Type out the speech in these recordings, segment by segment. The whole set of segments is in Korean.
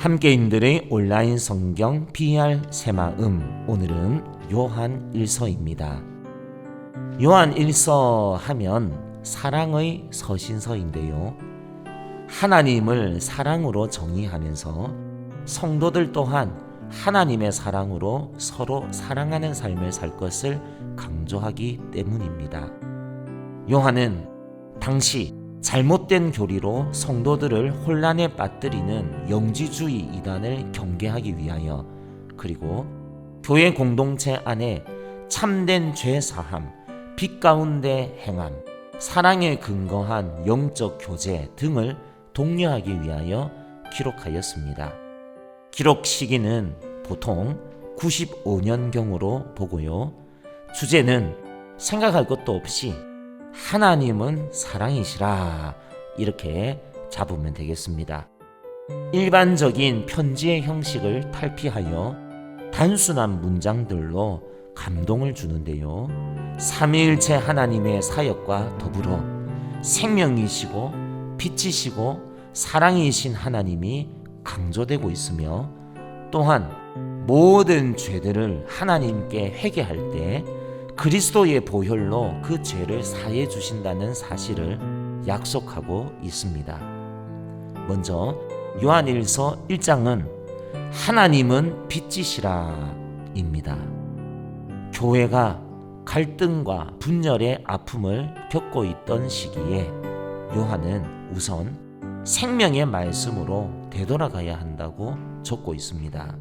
함께인들의 온라인 성경 PR 새마음, 오늘은 요한 1서입니다. 요한 1서 하면 사랑의 서신서인데요. 하나님을 사랑으로 정의하면서 성도들 또한 하나님의 사랑으로 서로 사랑하는 삶을 살 것을 강조하기 때문입니다. 요한은 당시 잘못된 교리로 성도들을 혼란에 빠뜨리는 영지주의 이단을 경계하기 위하여, 그리고 교회 공동체 안에 참된 죄 사함, 빛 가운데 행함, 사랑에 근거한 영적 교제 등을 독려하기 위하여 기록하였습니다. 기록 시기는 보통 95년경으로 보고요. 주제는 생각할 것도 없이 하나님은 사랑이시라, 이렇게 잡으면 되겠습니다. 일반적인 편지의 형식을 탈피하여 단순한 문장들로 감동을 주는데요. 삼위일체 하나님의 사역과 더불어 생명이시고 빛이시고 사랑이신 하나님이 강조되고 있으며, 또한 모든 죄들을 하나님께 회개할 때 그리스도의 보혈로 그 죄를 사해 주신다는 사실을 약속하고 있습니다. 먼저 요한일서 1장은 하나님은 빛이시라 입니다. 교회가 갈등과 분열의 아픔을 겪고 있던 시기에 요한은 우선 생명의 말씀으로 되돌아가야 한다고 적고 있습니다.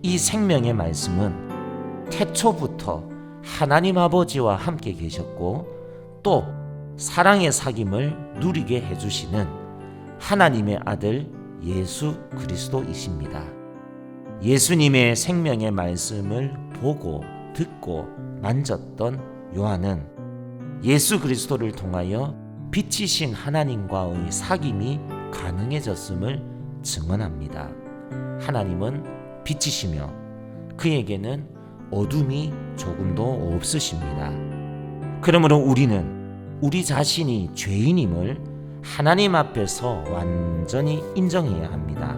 이 생명의 말씀은 태초부터 하나님 아버지와 함께 계셨고, 또 사랑의 사귐을 누리게 해주시는 하나님의 아들 예수 그리스도이십니다. 예수님의 생명의 말씀을 보고 듣고 만졌던 요한은 예수 그리스도를 통하여 빛이신 하나님과의 사귐이 가능해졌음을 증언합니다. 하나님은 빛이시며 그에게는 어둠이 조금도 없으십니다. 그러므로 우리는 우리 자신이 죄인임을 하나님 앞에서 완전히 인정해야 합니다.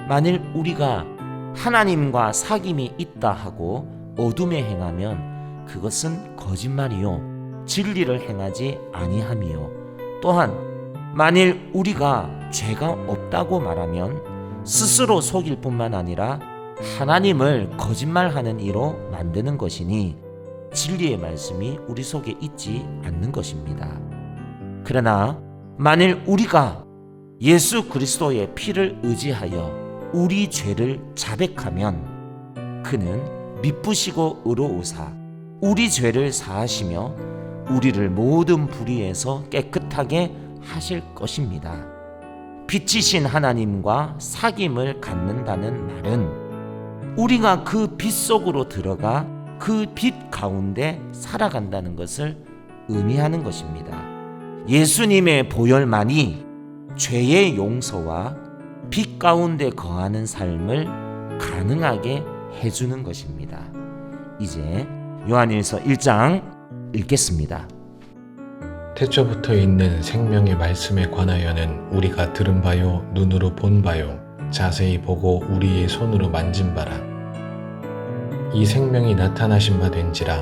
만일 우리가 하나님과 사귐이 있다 하고 어둠에 행하면 그것은 거짓말이요 진리를 행하지 아니함이요, 또한 만일 우리가 죄가 없다고 말하면 스스로 속일 뿐만 아니라 하나님을 거짓말하는 이로 만드는 것이니 진리의 말씀이 우리 속에 있지 않는 것입니다. 그러나 만일 우리가 예수 그리스도의 피를 의지하여 우리 죄를 자백하면 그는 미쁘시고 의로우사 우리 죄를 사하시며 우리를 모든 불의에서 깨끗하게 하실 것입니다. 빛이신 하나님과 사귐을 갖는다는 말은 우리가 그 빛 속으로 들어가 그 빛 가운데 살아간다는 것을 의미하는 것입니다. 예수님의 보혈만이 죄의 용서와 빛 가운데 거하는 삶을 가능하게 해주는 것입니다. 이제 요한일서 1장 읽겠습니다. 태초부터 있는 생명의 말씀에 관하여는 우리가 들은 바요 눈으로 본 바요 자세히 보고 우리의 손으로 만진 바라. 이 생명이 나타나신 바 된지라.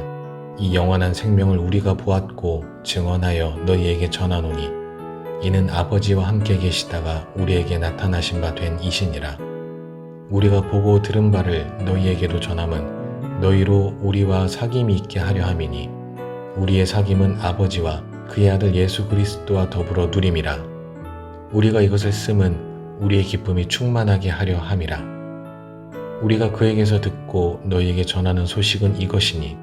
이 영원한 생명을 우리가 보았고 증언하여 너희에게 전하노니 이는 아버지와 함께 계시다가 우리에게 나타나신 바 된 이시니라. 우리가 보고 들은 바를 너희에게도 전함은 너희로 우리와 사귐이 있게 하려 함이니 우리의 사귐은 아버지와 그의 아들 예수 그리스도와 더불어 누림이라. 우리가 이것을 쓰면 우리의 기쁨이 충만하게 하려 함이라. 우리가 그에게서 듣고 너희에게 전하는 소식은 이것이니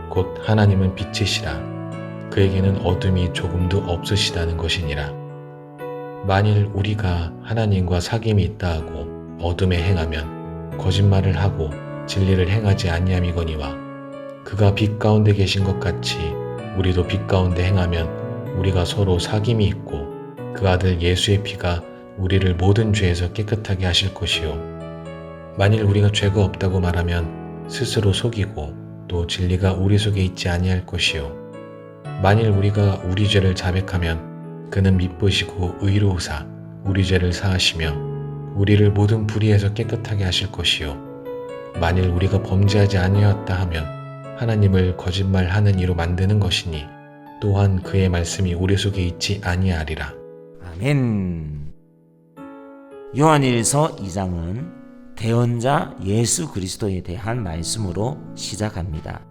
곧 하나님은 빛이시라. 그에게는 어둠이 조금도 없으시다는 것이니라. 만일 우리가 하나님과 사귐이 있다 하고 어둠에 행하면 거짓말을 하고 진리를 행하지 아니함이거니와 그가 빛 가운데 계신 것 같이 우리도 빛 가운데 행하면 우리가 서로 사귐이 있고 그 아들 예수의 피가 우리를 모든 죄에서 깨끗하게 하실 것이요, 만일 우리가 죄가 없다고 말하면 스스로 속이고 또 진리가 우리 속에 있지 아니할 것이요, 만일 우리가 우리 죄를 자백하면 그는 미쁘시고 의로우사 우리 죄를 사하시며 우리를 모든 불의에서 깨끗하게 하실 것이요 만일 우리가 범죄하지 아니하였다 하면 하나님을 거짓말하는 이로 만드는 것이니 또한 그의 말씀이 우리 속에 있지 아니하리라. 아멘. 요한일서 2장은 대언자 예수 그리스도에 대한 말씀으로 시작합니다.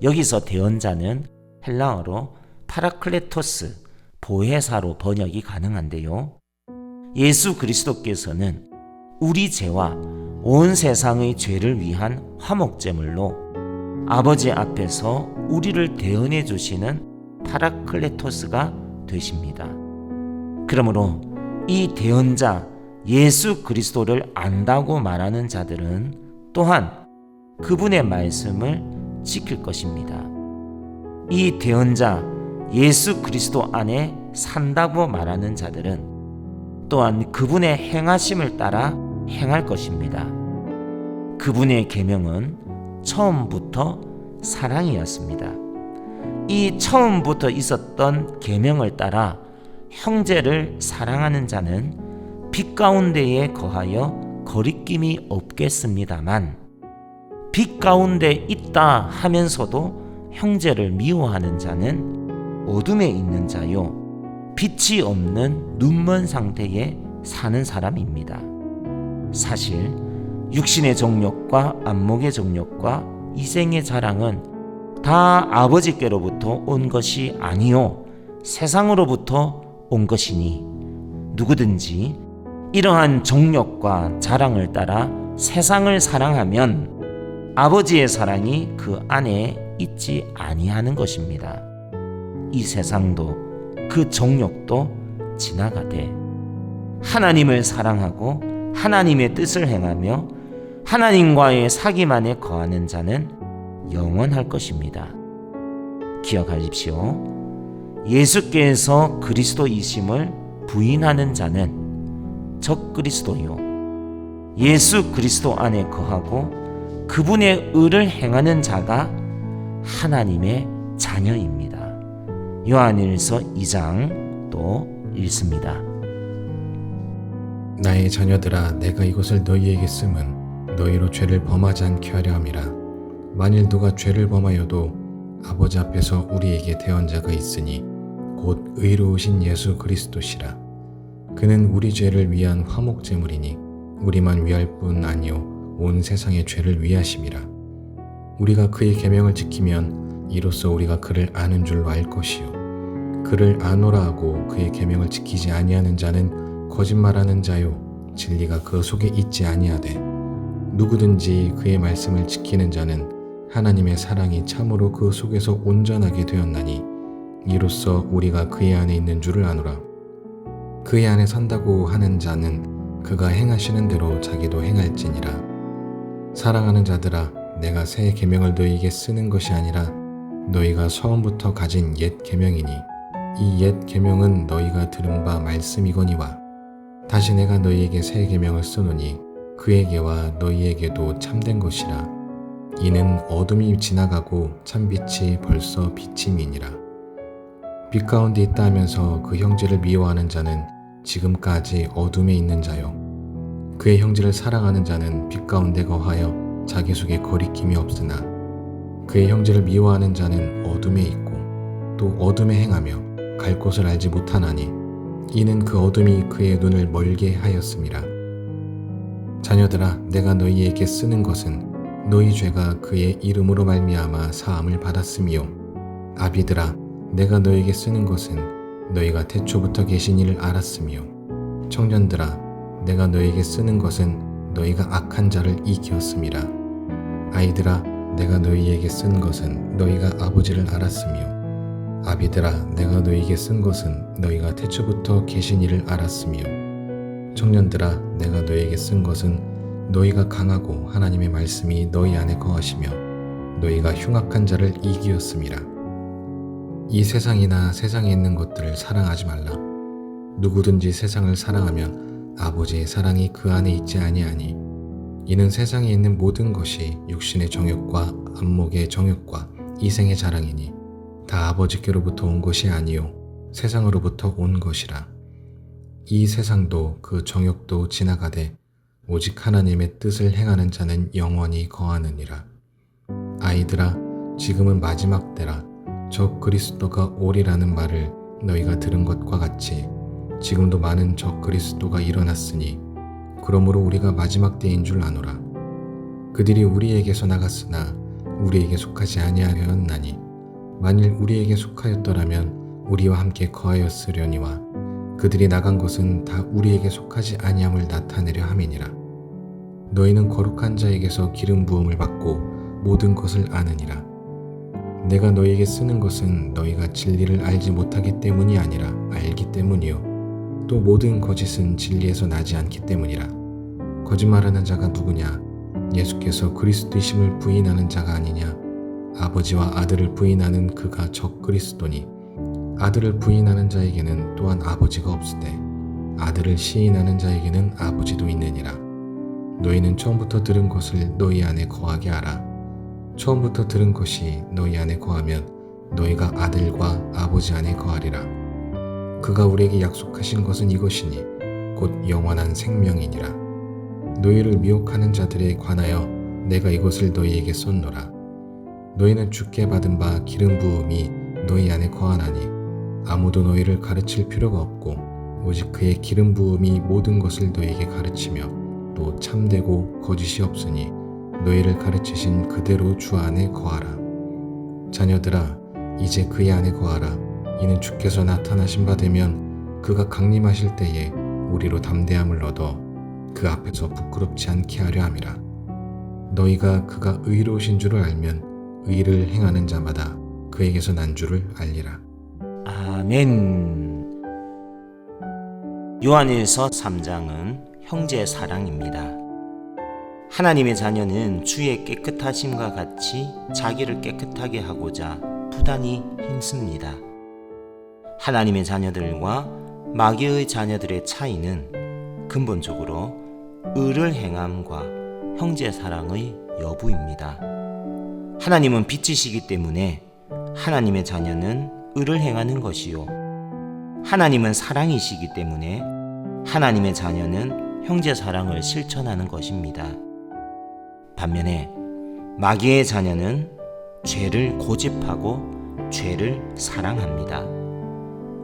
여기서 대언자는 헬라어로 파라클레토스, 보혜사로 번역이 가능한데요. 예수 그리스도께서는 우리 죄와 온 세상의 죄를 위한 화목제물로 아버지 앞에서 우리를 대언해 주시는 파라클레토스가 되십니다. 그러므로 이 대언자 예수 그리스도를 안다고 말하는 자들은 또한 그분의 말씀을 지킬 것입니다. 이 대언자 예수 그리스도 안에 산다고 말하는 자들은 또한 그분의 행하심을 따라 행할 것입니다. 그분의 계명은 처음부터 사랑이었습니다. 이 처음부터 있었던 계명을 따라 형제를 사랑하는 자는 빛 가운데에 거하여 거리낌이 없겠습니다만 빛 가운데 있다 하면서도 형제를 미워하는 자는 어둠에 있는 자요 빛이 없는 눈먼 상태에 사는 사람입니다. 사실 육신의 정욕과 안목의 정욕과 이생의 자랑은 다 아버지께로부터 온 것이 아니요 세상으로부터 온 것이니 누구든지 이러한 정욕과 자랑을 따라 세상을 사랑하면 아버지의 사랑이 그 안에 있지 아니하는 것입니다. 이 세상도 그 정욕도 지나가되 하나님을 사랑하고 하나님의 뜻을 행하며 하나님과의 사귐 안에 거하는 자는 영원할 것입니다. 기억하십시오. 예수께서 그리스도이심을 부인하는 자는 적그리스도요 예수 그리스도 안에 거하고 그분의 의를 행하는 자가 하나님의 자녀입니다. 요한일서 2장 또 읽습니다. 나의 자녀들아 내가 이것을 너희에게 쓰면 너희로 죄를 범하지 않게 하려 함이라. 만일 누가 죄를 범하여도 아버지 앞에서 우리에게 대언자가 있으니 곧 의로우신 예수 그리스도시라. 그는 우리 죄를 위한 화목제물이니 우리만 위할 뿐 아니요 온 세상의 죄를 위하심이라. 우리가 그의 계명을 지키면 이로써 우리가 그를 아는 줄로 알 것이요 그를 아노라 하고 그의 계명을 지키지 아니하는 자는 거짓말하는 자요 진리가 그 속에 있지 아니하되 누구든지 그의 말씀을 지키는 자는 하나님의 사랑이 참으로 그 속에서 온전하게 되었나니 이로써 우리가 그의 안에 있는 줄을 아노라. 그의 안에 산다고 하는 자는 그가 행하시는 대로 자기도 행할지니라. 사랑하는 자들아 내가 새 계명을 너희에게 쓰는 것이 아니라 너희가 처음부터 가진 옛 계명이니 이 옛 계명은 너희가 들은 바 말씀이거니와 다시 내가 너희에게 새 계명을 쓰노니 그에게와 너희에게도 참된 것이라. 이는 어둠이 지나가고 참빛이 벌써 비침이니라. 빛 가운데 있다 하면서 그 형제를 미워하는 자는 지금까지 어둠에 있는 자요 그의 형제를 사랑하는 자는 빛 가운데 거하여 자기 속에 거리낌이 없으나 그의 형제를 미워하는 자는 어둠에 있고 또 어둠에 행하며 갈 곳을 알지 못하나니 이는 그 어둠이 그의 눈을 멀게 하였음이라. 자녀들아 내가 너희에게 쓰는 것은 너희 죄가 그의 이름으로 말미암아 사함을 받았으며 아비들아 내가 너희에게 쓰는 것은 너희가 태초부터 계신 이를 알았으며 청년들아 내가 너희에게 쓰는 것은 너희가 악한 자를 이기었음이라. 아이들아 내가 너희에게 쓴 것은 너희가 아버지를 알았으며 아비들아 내가 너희에게 쓴 것은 너희가 태초부터 계신 이를 알았으며 청년들아 내가 너희에게 쓴 것은 너희가 강하고 하나님의 말씀이 너희 안에 거하시며 너희가 흉악한 자를 이기었음이라. 이 세상이나 세상에 있는 것들을 사랑하지 말라. 누구든지 세상을 사랑하면 아버지의 사랑이 그 안에 있지 아니하니 이는 세상에 있는 모든 것이 육신의 정욕과 안목의 정욕과 이생의 자랑이니 다 아버지께로부터 온 것이 아니요 세상으로부터 온 것이라. 이 세상도 그 정욕도 지나가되 오직 하나님의 뜻을 행하는 자는 영원히 거하느니라. 아이들아, 지금은 마지막 때라. 적 그리스도가 오리라는 말을 너희가 들은 것과 같이 지금도 많은 적 그리스도가 일어났으니 그러므로 우리가 마지막 때인 줄 아노라. 그들이 우리에게서 나갔으나 우리에게 속하지 아니하였나니 만일 우리에게 속하였더라면 우리와 함께 거하였으려니와 그들이 나간 것은 다 우리에게 속하지 아니함을 나타내려 함이니라. 너희는 거룩한 자에게서 기름 부음을 받고 모든 것을 아느니라. 내가 너희에게 쓰는 것은 너희가 진리를 알지 못하기 때문이 아니라 알기 때문이요 또 모든 거짓은 진리에서 나지 않기 때문이라. 거짓말하는 자가 누구냐? 예수께서 그리스도이심을 부인하는 자가 아니냐? 아버지와 아들을 부인하는 그가 적 그리스도니 아들을 부인하는 자에게는 또한 아버지가 없으되 아들을 시인하는 자에게는 아버지도 있느니라. 너희는 처음부터 들은 것을 너희 안에 거하게 하라. 처음부터 들은 것이 너희 안에 거하면 너희가 아들과 아버지 안에 거하리라. 그가 우리에게 약속하신 것은 이것이니 곧 영원한 생명이니라. 너희를 미혹하는 자들에 관하여 내가 이것을 너희에게 썼노라. 너희는 주께 받은 바 기름 부음이 너희 안에 거하나니 아무도 너희를 가르칠 필요가 없고 오직 그의 기름 부음이 모든 것을 너희에게 가르치며 또 참되고 거짓이 없으니 너희를 가르치신 그대로 주 안에 거하라. 자녀들아, 이제 그의 안에 거하라. 이는 주께서 나타나신 바 되면 그가 강림하실 때에 우리로 담대함을 얻어 그 앞에서 부끄럽지 않게 하려 함이라. 너희가 그가 의로우신 줄을 알면 의를 행하는 자마다 그에게서 난 줄을 알리라. 아멘. 요한일서 3장은 형제 사랑입니다. 하나님의 자녀는 주의 깨끗하심과 같이 자기를 깨끗하게 하고자 부단히 힘씁니다. 하나님의 자녀들과 마귀의 자녀들의 차이는 근본적으로 의를 행함과 형제 사랑의 여부입니다. 하나님은 빛이시기 때문에 하나님의 자녀는 의를 행하는 것이요, 하나님은 사랑이시기 때문에 하나님의 자녀는 형제 사랑을 실천하는 것입니다. 반면에 마귀의 자녀는 죄를 고집하고 죄를 사랑합니다.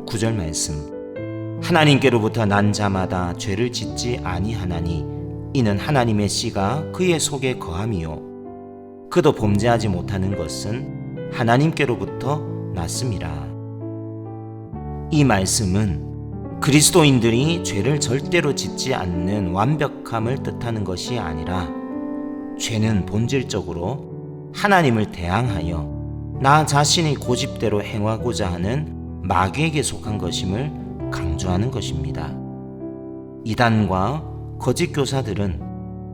9절 말씀, 하나님께로부터 난 자마다 죄를 짓지 아니하나니 이는 하나님의 씨가 그의 속에 거함이요 그도 범죄하지 못하는 것은 하나님께로부터 났음이라. 이 말씀은 그리스도인들이 죄를 절대로 짓지 않는 완벽함을 뜻하는 것이 아니라 죄는 본질적으로 하나님을 대항하여 나 자신의 고집대로 행하고자 하는 마귀에게 속한 것임을 강조하는 것입니다. 이단과 거짓 교사들은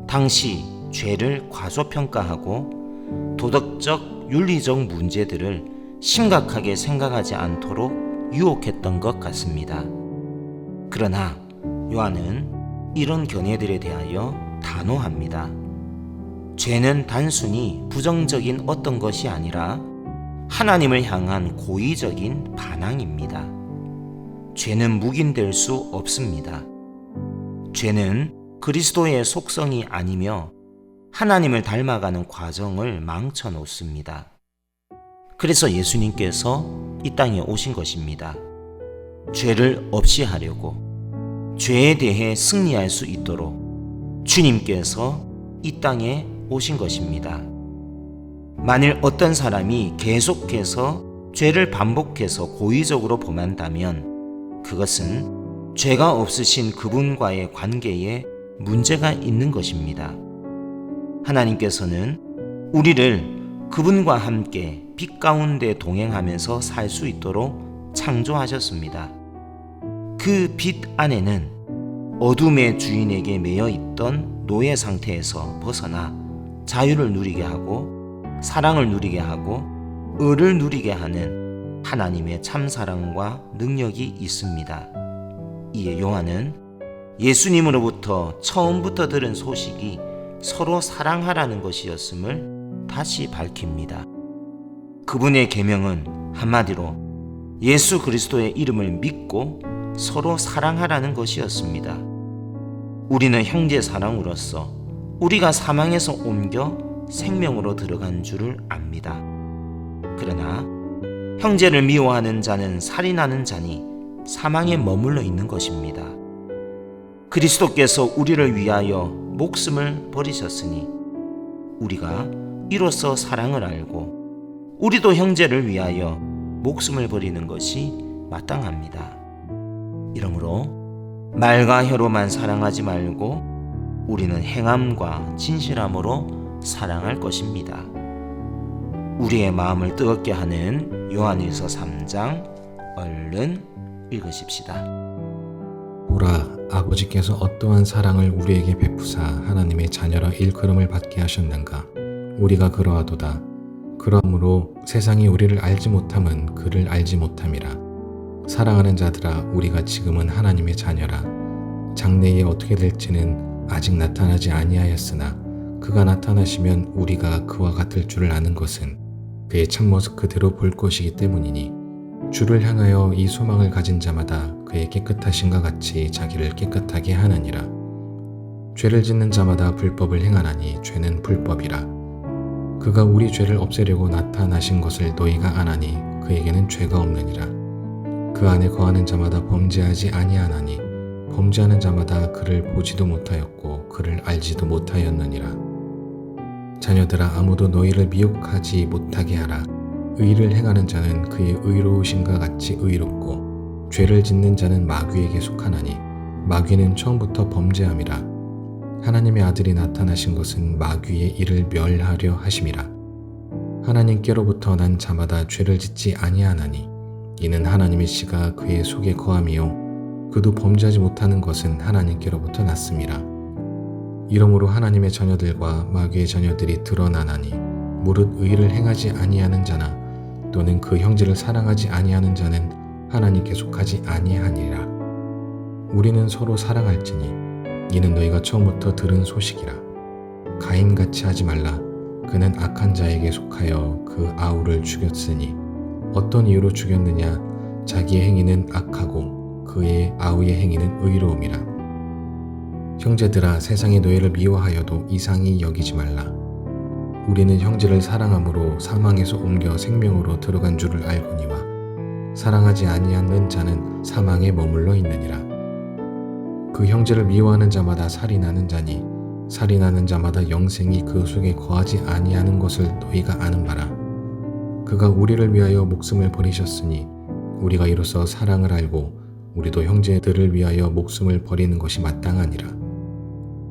당시 죄를 과소평가하고 도덕적, 윤리적 문제들을 심각하게 생각하지 않도록 유혹했던 것 같습니다. 그러나 요한은 이런 견해들에 대하여 단호합니다. 죄는 단순히 부정적인 어떤 것이 아니라 하나님을 향한 고의적인 반항입니다. 죄는 묵인될 수 없습니다. 죄는 그리스도의 속성이 아니며 하나님을 닮아가는 과정을 망쳐 놓습니다. 그래서 예수님께서 이 땅에 오신 것입니다. 죄를 없이 하려고, 죄에 대해 승리할 수 있도록 주님께서 이 땅에 오신 것입니다. 만일 어떤 사람이 계속해서 죄를 반복해서 고의적으로 범한다면 그것은 죄가 없으신 그분과의 관계에 문제가 있는 것입니다. 하나님께서는 우리를 그분과 함께 빛 가운데 동행하면서 살 수 있도록 창조하셨습니다. 그 빛 안에는 어둠의 주인에게 매여 있던 노예 상태에서 벗어나 자유를 누리게 하고 사랑을 누리게 하고 의를 누리게 하는 하나님의 참사랑과 능력이 있습니다. 이에 요한은 예수님으로부터 처음부터 들은 소식이 서로 사랑하라는 것이었음을 다시 밝힙니다. 그분의 계명은 한마디로 예수 그리스도의 이름을 믿고 서로 사랑하라는 것이었습니다. 우리는 형제 사랑으로서 우리가 사망에서 옮겨 생명으로 들어간 줄을 압니다. 그러나 형제를 미워하는 자는 살인하는 자니 사망에 머물러 있는 것입니다. 그리스도께서 우리를 위하여 목숨을 버리셨으니 우리가 이로써 사랑을 알고 우리도 형제를 위하여 목숨을 버리는 것이 마땅합니다. 이러므로 말과 혀로만 사랑하지 말고 우리는 행함과 진실함으로 사랑할 것입니다. 우리의 마음을 뜨겁게 하는 요한일서 3장 얼른 읽으십시다. 보라, 아버지께서 어떠한 사랑을 우리에게 베푸사 하나님의 자녀라 일컬음을 받게 하셨는가. 우리가 그러하도다. 그러므로 세상이 우리를 알지 못함은 그를 알지 못함이라. 사랑하는 자들아, 우리가 지금은 하나님의 자녀라. 장래에 어떻게 될지는 아직 나타나지 아니하였으나 그가 나타나시면 우리가 그와 같을 줄을 아는 것은 그의 참모습 그대로 볼 것이기 때문이니 주를 향하여 이 소망을 가진 자마다 그의 깨끗하심과 같이 자기를 깨끗하게 하느니라. 죄를 짓는 자마다 불법을 행하나니 죄는 불법이라. 그가 우리 죄를 없애려고 나타나신 것을 너희가 아나니 그에게는 죄가 없느니라. 그 안에 거하는 자마다 범죄하지 아니하나니 범죄하는 자마다 그를 보지도 못하였고 그를 알지도 못하였느니라. 자녀들아, 아무도 너희를 미혹하지 못하게 하라. 의를 행하는 자는 그의 의로우심과 같이 의롭고 죄를 짓는 자는 마귀에게 속하나니 마귀는 처음부터 범죄함이라. 하나님의 아들이 나타나신 것은 마귀의 일을 멸하려 하심이라. 하나님께로부터 난 자마다 죄를 짓지 아니하나니 이는 하나님의 씨가 그의 속에 거함이요 그도 범죄하지 못하는 것은 하나님께로부터 났음이라. 이러므로 하나님의 자녀들과 마귀의 자녀들이 드러나나니 무릇 의를 행하지 아니하는 자나 또는 그 형제를 사랑하지 아니하는 자는 하나님께 속하지 아니하니라. 우리는 서로 사랑할지니 이는 너희가 처음부터 들은 소식이라. 가인같이 하지 말라. 그는 악한 자에게 속하여 그 아우를 죽였으니 어떤 이유로 죽였느냐. 자기의 행위는 악하고 그의 아우의 행위는 의로움이라. 형제들아, 세상이 너희를 미워하여도 이상히 여기지 말라. 우리는 형제를 사랑함으로 사망에서 옮겨 생명으로 들어간 줄을 알거니와 사랑하지 아니하는 자는 사망에 머물러 있느니라. 그 형제를 미워하는 자마다 살인하는 자니 살인하는 자마다 영생이 그 속에 거하지 아니하는 것을 너희가 아는 바라. 그가 우리를 위하여 목숨을 버리셨으니 우리가 이로써 사랑을 알고 우리도 형제들을 위하여 목숨을 버리는 것이 마땅하니라.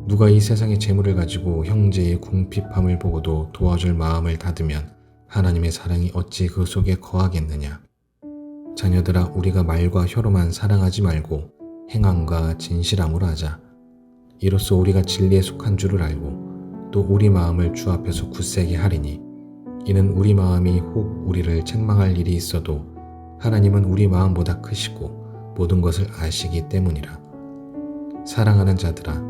누가 이 세상의 재물을 가지고 형제의 궁핍함을 보고도 도와줄 마음을 닫으면 하나님의 사랑이 어찌 그 속에 거하겠느냐. 자녀들아, 우리가 말과 혀로만 사랑하지 말고 행함과 진실함으로 하자. 이로써 우리가 진리에 속한 줄을 알고 또 우리 마음을 주 앞에서 굳세게 하리니 이는 우리 마음이 혹 우리를 책망할 일이 있어도 하나님은 우리 마음보다 크시고 모든 것을 아시기 때문이라. 사랑하는 자들아,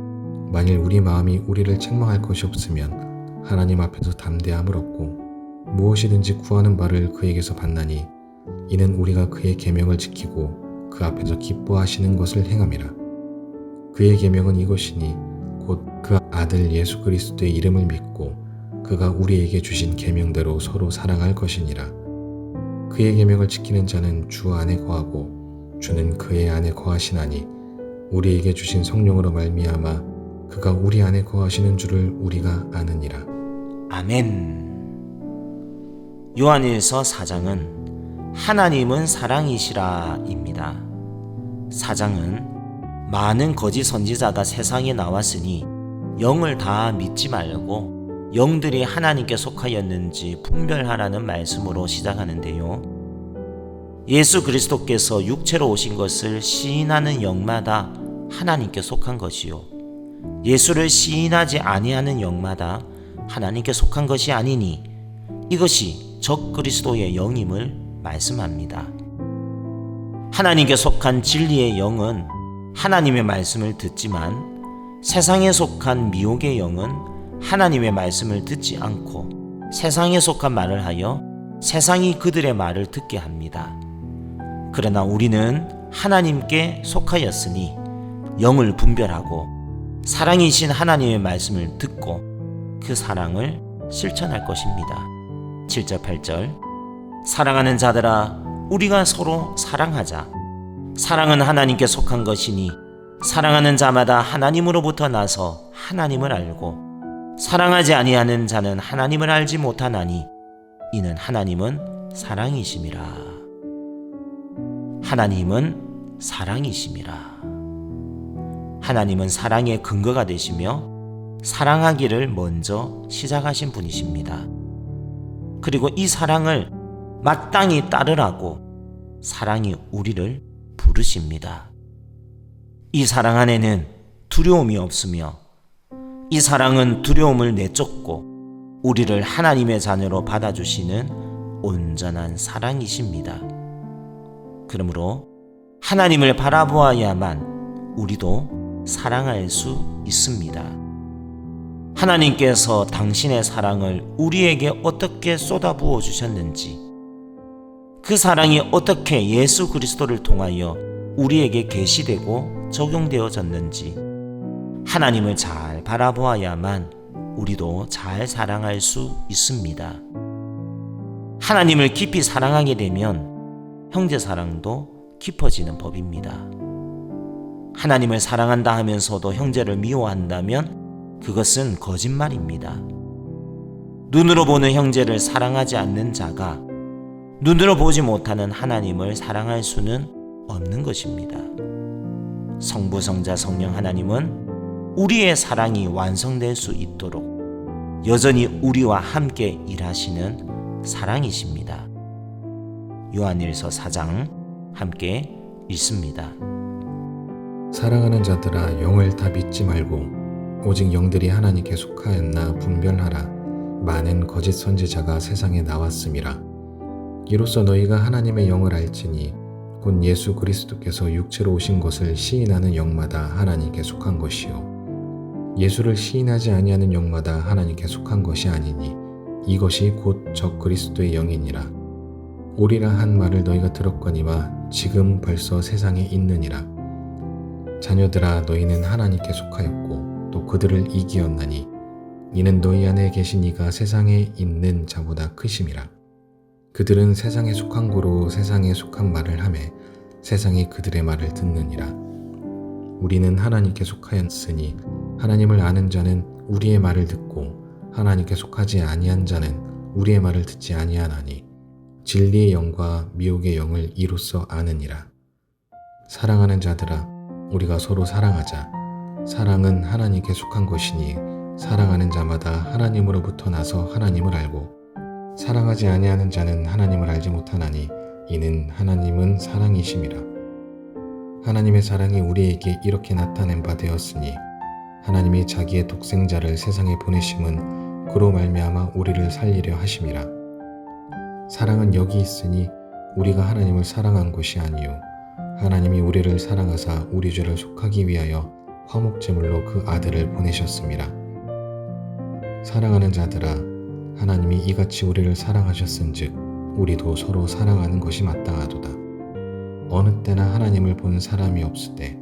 만일 우리 마음이 우리를 책망할 것이 없으면 하나님 앞에서 담대함을 얻고 무엇이든지 구하는 바를 그에게서 받나니 이는 우리가 그의 계명을 지키고 그 앞에서 기뻐하시는 것을 행함이라. 그의 계명은 이것이니 곧 그 아들 예수 그리스도의 이름을 믿고 그가 우리에게 주신 계명대로 서로 사랑할 것이니라. 그의 계명을 지키는 자는 주 안에 거하고 주는 그의 안에 거하시나니 우리에게 주신 성령으로 말미암아 그가 우리 안에 거하시는 줄을 우리가 아느니라. 아멘. 요한일서 4장은 하나님은 사랑이시라입니다. 4장은 많은 거짓 선지자가 세상에 나왔으니 영을 다 믿지 말고 영들이 하나님께 속하였는지 분별하라는 말씀으로 시작하는데요. 예수 그리스도께서 육체로 오신 것을 시인하는 영마다 하나님께 속한 것이요 예수를 시인하지 아니하는 영마다 하나님께 속한 것이 아니니 이것이 적 그리스도의 영임을 말씀합니다. 하나님께 속한 진리의 영은 하나님의 말씀을 듣지만 세상에 속한 미혹의 영은 하나님의 말씀을 듣지 않고 세상에 속한 말을 하여 세상이 그들의 말을 듣게 합니다. 그러나 우리는 하나님께 속하였으니 영을 분별하고 사랑이신 하나님의 말씀을 듣고 그 사랑을 실천할 것입니다. 7절 8절 사랑하는 자들아 우리가 서로 사랑하자. 사랑은 하나님께 속한 것이니 사랑하는 자마다 하나님으로부터 나서 하나님을 알고 사랑하지 아니하는 자는 하나님을 알지 못하나니 이는 하나님은 사랑이심이라. 하나님은 사랑이심이라. 하나님은 사랑의 근거가 되시며 사랑하기를 먼저 시작하신 분이십니다. 그리고 이 사랑을 마땅히 따르라고 사랑이 우리를 부르십니다. 이 사랑 안에는 두려움이 없으며 이 사랑은 두려움을 내쫓고 우리를 하나님의 자녀로 받아주시는 온전한 사랑이십니다. 그러므로 하나님을 바라보아야만 우리도 사랑할 수 있습니다. 하나님께서 당신의 사랑을 우리에게 어떻게 쏟아부어 주셨는지, 그 사랑이 어떻게 예수 그리스도를 통하여 우리에게 계시되고 적용되어졌는지 하나님을 잘 바라보아야만 우리도 잘 사랑할 수 있습니다. 하나님을 깊이 사랑하게 되면 형제 사랑도 깊어지는 법입니다. 하나님을 사랑한다 하면서도 형제를 미워한다면 그것은 거짓말입니다. 눈으로 보는 형제를 사랑하지 않는 자가 눈으로 보지 못하는 하나님을 사랑할 수는 없는 것입니다. 성부, 성자, 성령 하나님은 우리의 사랑이 완성될 수 있도록 여전히 우리와 함께 일하시는 사랑이십니다. 요한일서 4장 함께 읽습니다. 사랑하는 자들아 영을 다 믿지 말고 오직 영들이 하나님께 속하였나 분별하라. 많은 거짓 선지자가 세상에 나왔음이라. 이로써 너희가 하나님의 영을 알지니 곧 예수 그리스도께서 육체로 오신 것을 시인하는 영마다 하나님께 속한 것이요 예수를 시인하지 아니하는 영마다 하나님께 속한 것이 아니니 이것이 곧 적 그리스도의 영이니라. 오리라 한 말을 너희가 들었거니와 지금 벌써 세상에 있느니라. 자녀들아 너희는 하나님께 속하였고 또 그들을 이기었나니 이는 너희 안에 계신 이가 세상에 있는 자보다 크심이라. 그들은 세상에 속한 고로 세상에 속한 말을 하매 세상이 그들의 말을 듣느니라. 우리는 하나님께 속하였으니 하나님을 아는 자는 우리의 말을 듣고 하나님께 속하지 아니한 자는 우리의 말을 듣지 아니하나니 진리의 영과 미혹의 영을 이로써 아느니라. 사랑하는 자들아 우리가 서로 사랑하자. 사랑은 하나님께 속한 것이니 사랑하는 자마다 하나님으로부터 나서 하나님을 알고 사랑하지 아니하는 자는 하나님을 알지 못하나니 이는 하나님은 사랑이심이라. 하나님의 사랑이 우리에게 이렇게 나타낸 바 되었으니 하나님이 자기의 독생자를 세상에 보내심은 그로 말미암아 우리를 살리려 하심이라. 사랑은 여기 있으니 우리가 하나님을 사랑한 것이 아니요 하나님이 우리를 사랑하사 우리 죄를 속하기 위하여 화목제물로 그 아들을 보내셨음이라. 사랑하는 자들아 하나님이 이같이 우리를 사랑하셨은즉 우리도 서로 사랑하는 것이 마땅하도다. 어느 때나 하나님을 본 사람이 없을 때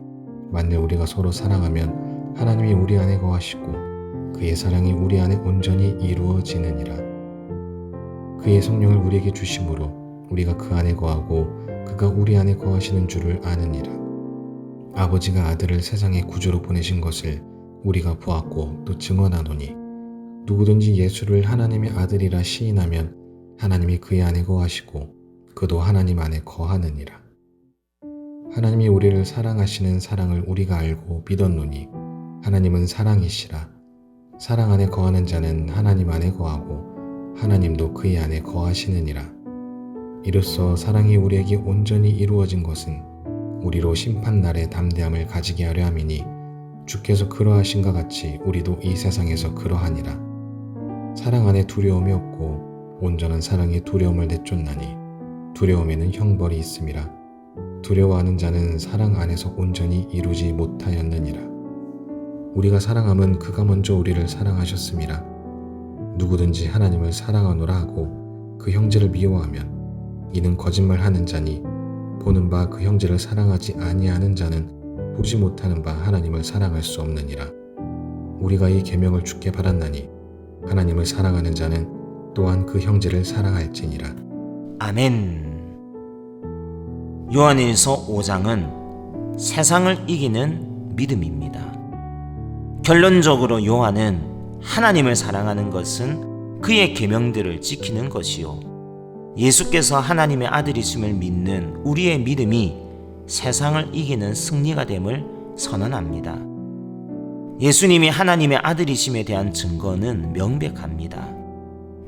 만일 우리가 서로 사랑하면 하나님이 우리 안에 거하시고 그의 사랑이 우리 안에 온전히 이루어지느니라. 그의 성령을 우리에게 주심으로 우리가 그 안에 거하고 그가 우리 안에 거하시는 줄을 아느니라. 아버지가 아들을 세상의 구주로 보내신 것을 우리가 보았고 또 증언하노니 누구든지 예수를 하나님의 아들이라 시인하면 하나님이 그의 안에 거하시고 그도 하나님 안에 거하느니라. 하나님이 우리를 사랑하시는 사랑을 우리가 알고 믿었노니 하나님은 사랑이시라. 사랑 안에 거하는 자는 하나님 안에 거하고 하나님도 그의 안에 거하시느니라. 이로써 사랑이 우리에게 온전히 이루어진 것은 우리로 심판날의 담대함을 가지게 하려 함이니 주께서 그러하신가 같이 우리도 이 세상에서 그러하니라. 사랑 안에 두려움이 없고 온전한 사랑이 두려움을 내쫓나니 두려움에는 형벌이 있음이라. 두려워하는 자는 사랑 안에서 온전히 이루지 못하였느니라. 우리가 사랑함은 그가 먼저 우리를 사랑하셨음이라. 누구든지 하나님을 사랑하노라 하고 그 형제를 미워하면 이는 거짓말하는 자니 보는 바 그 형제를 사랑하지 아니하는 자는 보지 못하는 바 하나님을 사랑할 수 없느니라. 우리가 이 계명을 주께 받았나니 하나님을 사랑하는 자는 또한 그 형제를 사랑할지니라. 아멘. 요한일서 5장은 세상을 이기는 믿음입니다. 결론적으로 요한은 하나님을 사랑하는 것은 그의 계명들을 지키는 것이요, 예수께서 하나님의 아들이심을 믿는 우리의 믿음이 세상을 이기는 승리가 됨을 선언합니다. 예수님이 하나님의 아들이심에 대한 증거는 명백합니다.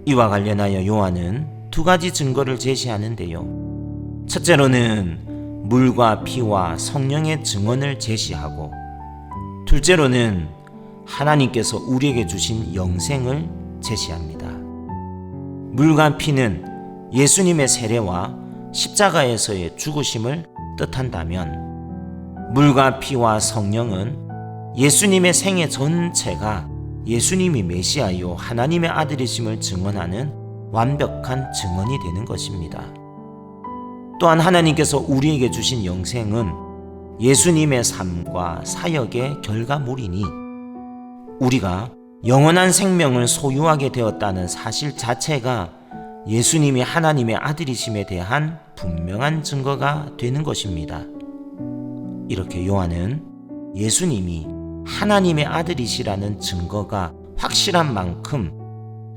이와 관련하여 요한은 두 가지 증거를 제시하는데요. 첫째로는 물과 피와 성령의 증언을 제시하고, 둘째로는 하나님께서 우리에게 주신 영생을 제시합니다. 물과 피는 예수님의 세례와 십자가에서의 죽으심을 뜻한다면, 물과 피와 성령은 예수님의 생애 전체가 예수님이 메시아요 하나님의 아들이심을 증언하는 완벽한 증언이 되는 것입니다. 또한 하나님께서 우리에게 주신 영생은 예수님의 삶과 사역의 결과물이니, 우리가 영원한 생명을 소유하게 되었다는 사실 자체가 예수님이 하나님의 아들이심에 대한 분명한 증거가 되는 것입니다. 이렇게 요한은 예수님이 하나님의 아들이시라는 증거가 확실한 만큼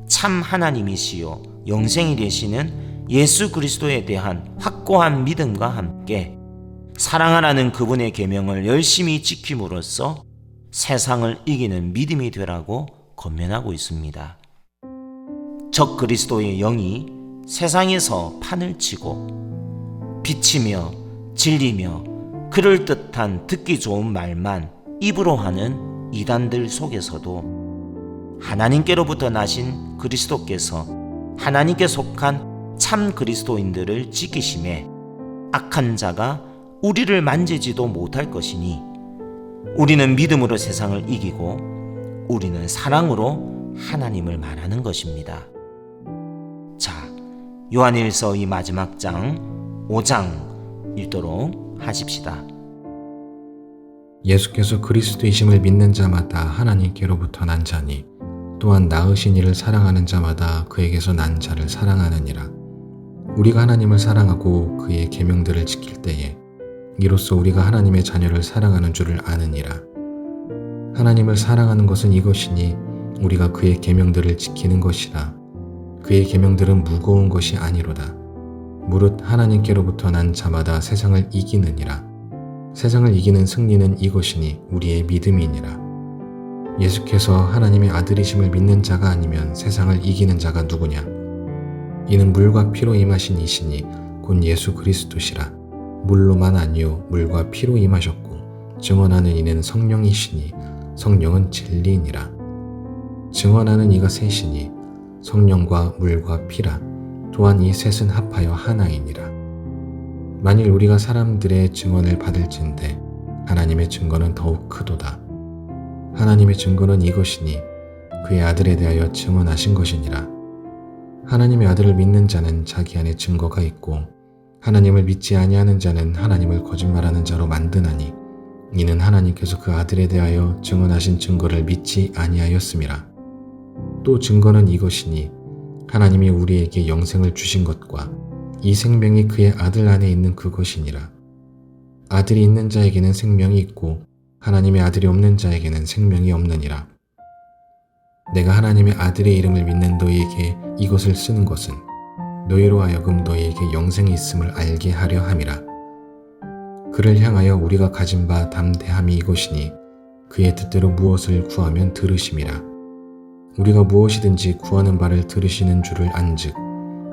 참 하나님이시요 영생이 되시는 예수 그리스도에 대한 확고한 믿음과 함께 사랑하라는 그분의 계명을 열심히 지킴으로써 세상을 이기는 믿음이 되라고 권면하고 있습니다. 적 그리스도의 영이 세상에서 판을 치고 비치며 진리며 그럴듯한 듣기 좋은 말만 입으로 하는 이단들 속에서도 하나님께로부터 나신 그리스도께서 하나님께 속한 참 그리스도인들을 지키심에 악한 자가 우리를 만지지도 못할 것이니, 우리는 믿음으로 세상을 이기고 우리는 사랑으로 하나님을 말하는 것입니다. 자, 요한일서 이 마지막 장 5장 읽도록 하십시다. 예수께서 그리스도이심을 믿는 자마다 하나님께로부터 난 자니 또한 낳으신 이를 사랑하는 자마다 그에게서 난 자를 사랑하느니라. 우리가 하나님을 사랑하고 그의 계명들을 지킬 때에 이로써 우리가 하나님의 자녀를 사랑하는 줄을 아느니라. 하나님을 사랑하는 것은 이것이니 우리가 그의 계명들을 지키는 것이라. 그의 계명들은 무거운 것이 아니로다. 무릇 하나님께로부터 난 자마다 세상을 이기느니라. 세상을 이기는 승리는 이것이니 우리의 믿음이니라. 예수께서 하나님의 아들이심을 믿는 자가 아니면 세상을 이기는 자가 누구냐? 이는 물과 피로 임하신 이시니 곧 예수 그리스도시라. 물로만 아니요 물과 피로 임하셨고 증언하는 이는 성령이시니 성령은 진리니라. 증언하는 이가 셋이니 성령과 물과 피라. 또한 이 셋은 합하여 하나이니라. 만일 우리가 사람들의 증언을 받을진대 하나님의 증거는 더욱 크도다. 하나님의 증거는 이것이니 그의 아들에 대하여 증언하신 것이니라. 하나님의 아들을 믿는 자는 자기 안에 증거가 있고 하나님을 믿지 아니하는 자는 하나님을 거짓말하는 자로 만드나니, 이는 하나님께서 그 아들에 대하여 증언하신 증거를 믿지 아니하였음이라. 또 증거는 이것이니 하나님이 우리에게 영생을 주신 것과 이 생명이 그의 아들 안에 있는 그것이니라. 아들이 있는 자에게는 생명이 있고 하나님의 아들이 없는 자에게는 생명이 없느니라. 내가 하나님의 아들의 이름을 믿는 너희에게 이것을 쓰는 것은 너희로 하여금 너희에게 영생이 있음을 알게 하려 함이라. 그를 향하여 우리가 가진 바 담대함이 이것이니 그의 뜻대로 무엇을 구하면 들으심이라. 우리가 무엇이든지 구하는 바를 들으시는 줄을 안즉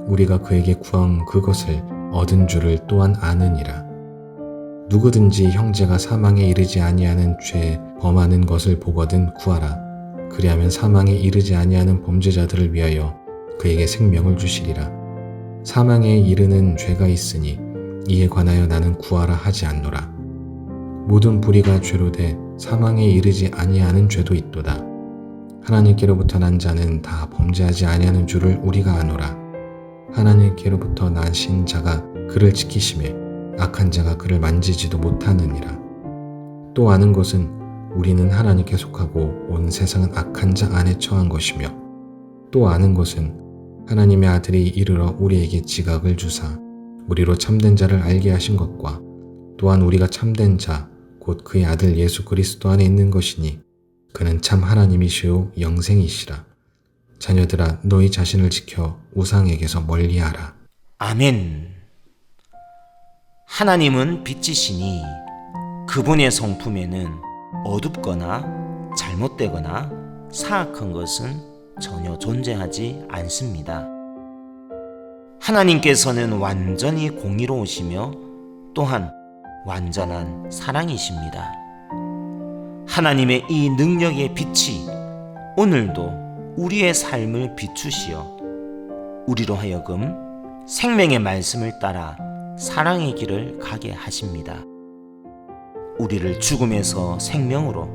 우리가 그에게 구한 그것을 얻은 줄을 또한 아느니라. 누구든지 형제가 사망에 이르지 아니하는 죄 범하는 것을 보거든 구하라. 그리하면 사망에 이르지 아니하는 범죄자들을 위하여 그에게 생명을 주시리라. 사망에 이르는 죄가 있으니 이에 관하여 나는 구하라 하지 않노라. 모든 불의가 죄로 돼 사망에 이르지 아니하는 죄도 있도다. 하나님께로부터 난 자는 다 범죄하지 아니하는 줄을 우리가 아노라. 하나님께로부터 나신 자가 그를 지키심에 악한 자가 그를 만지지도 못하느니라. 또 아는 것은 우리는 하나님께 속하고 온 세상은 악한 자 안에 처한 것이며 또 아는 것은 하나님의 아들이 이르러 우리에게 지각을 주사 우리로 참된 자를 알게 하신 것과 또한 우리가 참된 자 곧 그의 아들 예수 그리스도 안에 있는 것이니 그는 참 하나님이시요 영생이시라. 자녀들아 너희 자신을 지켜 우상에게서 멀리하라. 아멘. 하나님은 빛이시니 그분의 성품에는 어둡거나 잘못되거나 사악한 것은 전혀 존재하지 않습니다. 하나님께서는 완전히 공의로우시며 또한 완전한 사랑이십니다. 하나님의 이 능력의 빛이 오늘도 우리의 삶을 비추시어 우리로 하여금 생명의 말씀을 따라 사랑의 길을 가게 하십니다. 우리를 죽음에서 생명으로,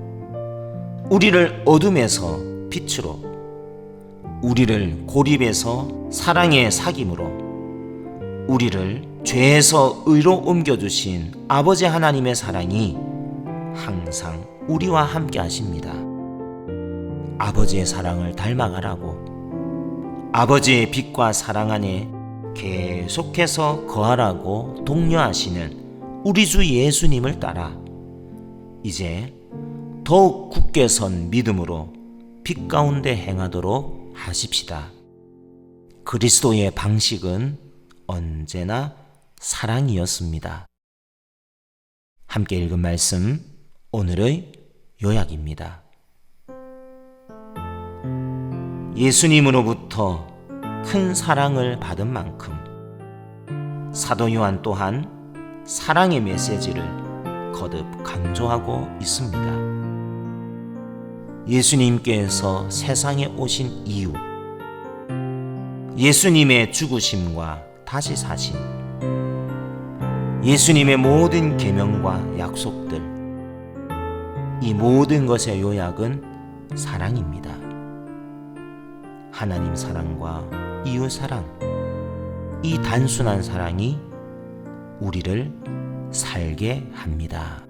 우리를 어둠에서 빛으로, 우리를 고립에서 사랑의 사귐으로, 우리를 죄에서 의로 옮겨주신 아버지 하나님의 사랑이 항상 우리와 함께 하십니다. 아버지의 사랑을 닮아가라고, 아버지의 빛과 사랑 안에 계속해서 거하라고 독려하시는 우리 주 예수님을 따라 이제 더욱 굳게 선 믿음으로 빛 가운데 행하도록 하십시다. 그리스도의 방식은 언제나 사랑이었습니다. 함께 읽은 말씀, 오늘의 요약입니다. 예수님으로부터 큰 사랑을 받은 만큼 사도 요한 또한 사랑의 메시지를 거듭 강조하고 있습니다. 예수님께서 세상에 오신 이유, 예수님의 죽으심과 다시 사신, 예수님의 모든 계명과 약속들, 이 모든 것의 요약은 사랑입니다. 하나님 사랑과 이웃 사랑, 이 단순한 사랑이 우리를 살게 합니다.